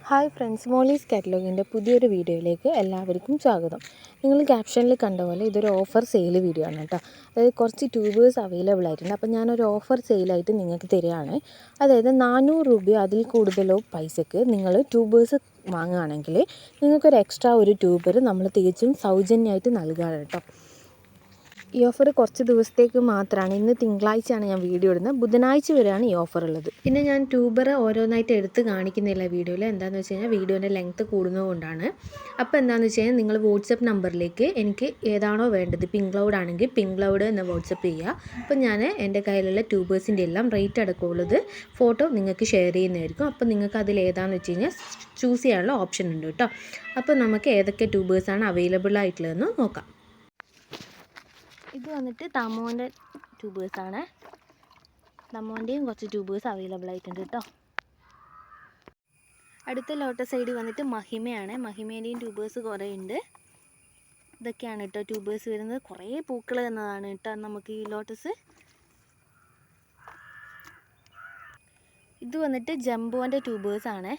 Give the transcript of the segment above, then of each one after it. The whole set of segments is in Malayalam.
ഹായ് ഫ്രണ്ട്സ്, മോളീസ് കാറ്റലോഗിൻ്റെ പുതിയൊരു വീഡിയോയിലേക്ക് എല്ലാവർക്കും സ്വാഗതം. നിങ്ങൾ ക്യാപ്ഷനിൽ കണ്ട പോലെ ഇതൊരു ഓഫർ സെയിൽ വീഡിയോ ആണ് കേട്ടോ. അതായത് കുറച്ച് ട്യൂബേഴ്സ് അവൈലബിൾ ആയിട്ടുണ്ട്. അപ്പോൾ ഞാനൊരു ഓഫർ സെയിലായിട്ട് നിങ്ങൾക്ക് തരികയാണ്. അതായത് 400 രൂപയോ അതിൽ കൂടുതലോ പൈസക്ക് നിങ്ങൾ ട്യൂബേഴ്സ് വാങ്ങുകയാണെങ്കിൽ നിങ്ങൾക്കൊരു എക്സ്ട്രാ ഒരു ട്യൂബർ നമ്മൾ തികച്ചും സൗജന്യമായിട്ട് നൽകുകയാണ് കേട്ടോ. ഈ ഓഫർ കുറച്ച് ദിവസത്തേക്ക് മാത്രമാണ്. ഇന്ന് തിങ്കളാഴ്ചയാണ് ഞാൻ വീഡിയോ ഇടുന്നത്. ബുധനാഴ്ച വരെയാണ് ഈ ഓഫർ ഉള്ളത്. പിന്നെ ഞാൻ ട്യൂബർ ഓരോന്നായിട്ട് എടുത്ത് കാണിക്കുന്നില്ല വീഡിയോയിൽ. എന്താണെന്ന് വെച്ച് കഴിഞ്ഞാൽ വീഡിയോൻ്റെ ലെങ്ത്ത് കൂടുന്നതുകൊണ്ടാണ്. അപ്പോൾ എന്താണെന്ന് വെച്ച് കഴിഞ്ഞാൽ നിങ്ങൾ വാട്സപ്പ് നമ്പറിലേക്ക് എനിക്ക് ഏതാണോ വേണ്ടത്, പിങ്ക് ക്ലൗഡ് ആണെങ്കിൽ പിങ്ക് ക്ലൗഡ് എന്ന് വാട്സപ്പ് ചെയ്യുക. അപ്പോൾ ഞാൻ എൻ്റെ കയ്യിലുള്ള ട്യൂബേഴ്സിൻ്റെ എല്ലാം റേറ്റ് അടക്കമുള്ളത് ഫോട്ടോ നിങ്ങൾക്ക് ഷെയർ ചെയ്യുന്നതായിരിക്കും. അപ്പോൾ നിങ്ങൾക്ക് അതിൽ ഏതാണെന്ന് വെച്ച് കഴിഞ്ഞാൽ ചൂസ് ചെയ്യാനുള്ള ഓപ്ഷൻ ഉണ്ട് കേട്ടോ. അപ്പോൾ നമുക്ക് ഏതൊക്കെ ട്യൂബേഴ്സാണ് അവൈലബിൾ ആയിട്ടുള്ളതെന്ന് നോക്കാം. ഇത് വന്നിട്ട് തമോൻ്റെ ട്യൂബേഴ്സാണ്. തമോൻ്റെയും കുറച്ച് ട്യൂബേഴ്സ് അവൈലബിൾ ആയിട്ടുണ്ട് കേട്ടോ. അടുത്ത ലോട്ടസ് സൈഡ് വന്നിട്ട് മഹിമയാണ്. മഹിമേൻ്റെയും ട്യൂബേഴ്സ് കുറേ ഉണ്ട്. ഇതൊക്കെയാണ് കേട്ടോ ട്യൂബേഴ്സ് വരുന്നത്. കുറേ പൂക്കൾ എന്നതാണ് കേട്ടോ നമുക്ക് ഈ ലോട്ടസ്. ഇത് വന്നിട്ട് ജംബോൻ്റെ ട്യൂബേഴ്സാണ്.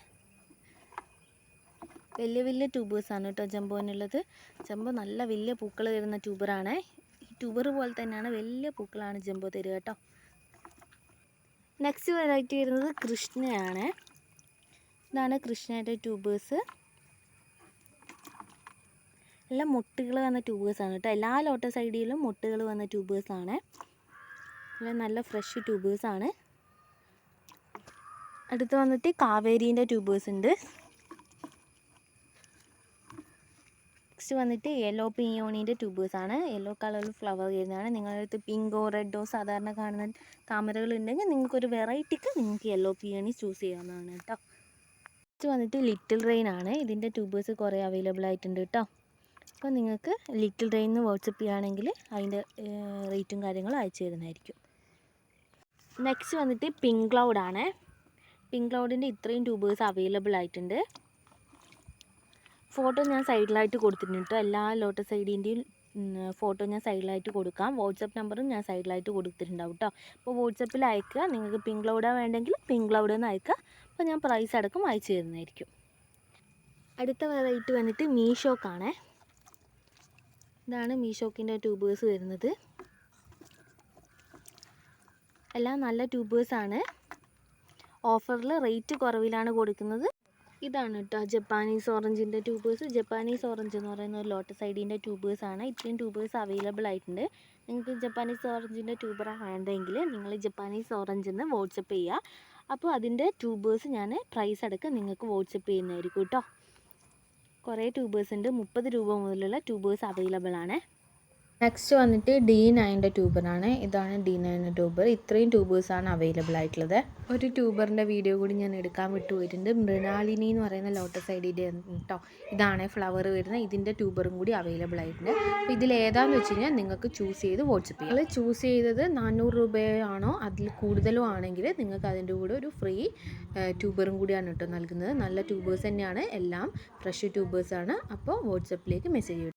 വലിയ വലിയ ട്യൂബേഴ്സാണ് കേട്ടോ ജംബോനുള്ളത്. ജംബോ നല്ല വലിയ പൂക്കൾ വരുന്ന ട്യൂബറാണ്. ട്യൂബർ പോലെ തന്നെയാണ്, വലിയ പൂക്കളാണ് ജംബോ തരിക കേട്ടോ. നെക്സ്റ്റ് വെറൈറ്റി വരുന്നത് കൃഷ്ണയാണ്. ഇതാണ് കൃഷ്ണയുടെ ട്യൂബേഴ്സ്. എല്ലാം മുട്ടുകൾ വന്ന ട്യൂബേഴ്സാണ് കേട്ടോ. എല്ലാ ലോട്ടസ് ഐഡിയിലും മുട്ടുകൾ വന്ന ട്യൂബേഴ്സാണ്. എല്ലാം നല്ല ഫ്രഷ് ട്യൂബേഴ്സാണ്. അടുത്ത് വന്നിട്ട് കാവേരീൻ്റെ ട്യൂബേഴ്സ് ഉണ്ട്. നെക്സ്റ്റ് വന്നിട്ട് യെല്ലോ പിയോണീൻ്റെ ട്യൂബേഴ്സാണ്. യെല്ലോ കളറിൽ ഫ്ലവർ വരുന്നതാണ്. നിങ്ങളുടെ അടുത്ത് പിങ്കോ റെഡോ സാധാരണ കാണുന്ന താമരകളുണ്ടെങ്കിൽ നിങ്ങൾക്കൊരു വെറൈറ്റിക്ക് നിങ്ങൾക്ക് യെല്ലോ പിയോണി ചൂസ് ചെയ്യാവുന്നതാണ് കേട്ടോ. നെക്സ്റ്റ് വന്നിട്ട് ലിറ്റിൽ റെയിൻ ആണ്. ഇതിൻ്റെ ട്യൂബേഴ്സ് കുറേ അവൈലബിൾ ആയിട്ടുണ്ട് കേട്ടോ. അപ്പോൾ നിങ്ങൾക്ക് ലിറ്റിൽ റെയിൻ വാട്സപ്പ് ചെയ്യുകയാണെങ്കിൽ അതിൻ്റെ റേറ്റും കാര്യങ്ങളും അയച്ചു തരുന്നതായിരിക്കും. നെക്സ്റ്റ് വന്നിട്ട് പിങ്ക് ക്ലൗഡ് ആണ്. പിങ്ക് ക്ലൗഡിൻ്റെ ഇത്രയും ട്യൂബേഴ്സ് അവൈലബിൾ ആയിട്ടുണ്ട്. ഫോട്ടോ ഞാൻ സൈഡിലായിട്ട് കൊടുത്തിട്ടുണ്ട് കേട്ടോ. എല്ലാ ലോട്ടസ് ഐഡിൻ്റെയും ഫോട്ടോ ഞാൻ സൈഡിലായിട്ട് കൊടുക്കാം. വാട്സപ്പ് നമ്പറും ഞാൻ സൈഡിലായിട്ട് കൊടുത്തിട്ടുണ്ടാവും കേട്ടോ. അപ്പോൾ വാട്സപ്പിൽ അയക്കുക. നിങ്ങൾക്ക് പിങ്ക് ക്ലൗഡാണ് വേണ്ടെങ്കിൽ പിങ്ക് ക്ലൗഡ് എന്ന് അയക്കുക. അപ്പോൾ ഞാൻ പ്രൈസ് അടക്കം അയച്ചു തരുന്നതായിരിക്കും. അടുത്ത വെറൈറ്റി വന്നിട്ട് മീഷോക്കാണ്. ഇതാണ് മീഷോക്കിൻ്റെ ട്യൂബേഴ്സ് വരുന്നത്. എല്ലാം നല്ല ട്യൂബേഴ്സാണ്. ഓഫറിൽ റേറ്റ് കുറവിലാണ് കൊടുക്കുന്നത്. ഇതാണ് കേട്ടോ ജപ്പാനീസ് ഓറഞ്ചിൻ്റെ ട്യൂബേഴ്സ്. ജപ്പാനീസ് ഓറഞ്ച് എന്ന് പറയുന്ന ഒരു ലോട്ടസ് ഐഡിൻ്റെ ട്യൂബേഴ്സാണ്. ഇത്രയും ട്യൂബേഴ്സ് അവൈലബിൾ ആയിട്ടുണ്ട്. നിങ്ങൾക്ക് ജപ്പാനീസ് ഓറഞ്ചിൻ്റെ ട്യൂബറാണ് വേണ്ടതെങ്കിൽ നിങ്ങൾ ജപ്പാനീസ് ഓറഞ്ച് എന്ന് വാട്സപ്പ് ചെയ്യുക. അപ്പോൾ അതിൻ്റെ ട്യൂബേഴ്സ് ഞാൻ പ്രൈസ് അടക്കം നിങ്ങൾക്ക് വാട്സപ്പ് ചെയ്യുന്നതായിരിക്കും കേട്ടോ. കുറേ ട്യൂബേഴ്സ് ഉണ്ട്. 30 രൂപ മുതലുള്ള ട്യൂബേഴ്സ് അവൈലബിൾ ആണ്. നെക്സ്റ്റ് വന്നിട്ട് D9ൻ്റെ ട്യൂബറാണ്. ഇതാണ് D9 ട്യൂബർ. ഇത്രയും ട്യൂബേഴ്സാണ് അവൈലബിൾ ആയിട്ടുള്ളത്. ഒരു ട്യൂബറിൻ്റെ വീഡിയോ കൂടി ഞാൻ എടുക്കാൻ വിട്ടുപോയിട്ടുണ്ട്. മൃണാലിനി എന്ന് പറയുന്ന ലോട്ടസ് ഐഡിയുടെ കേട്ടോ. ഇതാണ് ഫ്ലവർ വരുന്നത്. ഇതിൻ്റെ ട്യൂബറും കൂടി അവൈലബിൾ ആയിട്ടുണ്ട്. അപ്പോൾ ഇതിൽ ഏതാണെന്ന് വെച്ച് കഴിഞ്ഞാൽ നിങ്ങൾക്ക് ചൂസ് ചെയ്ത് വാട്സപ്പ് ചെയ്യാം. നിങ്ങൾ ചൂസ് ചെയ്തത് 400 രൂപയാണോ അതിൽ കൂടുതലോ ആണെങ്കിൽ നിങ്ങൾക്ക് അതിൻ്റെ കൂടെ ഒരു ഫ്രീ ട്യൂബറും കൂടിയാണ് കേട്ടോ നൽകുന്നത്. നല്ല ട്യൂബേഴ്സ് തന്നെയാണ്. എല്ലാം ഫ്രഷ് ട്യൂബേഴ്സാണ്. അപ്പോൾ വാട്സപ്പിലേക്ക് മെസ്സേജ്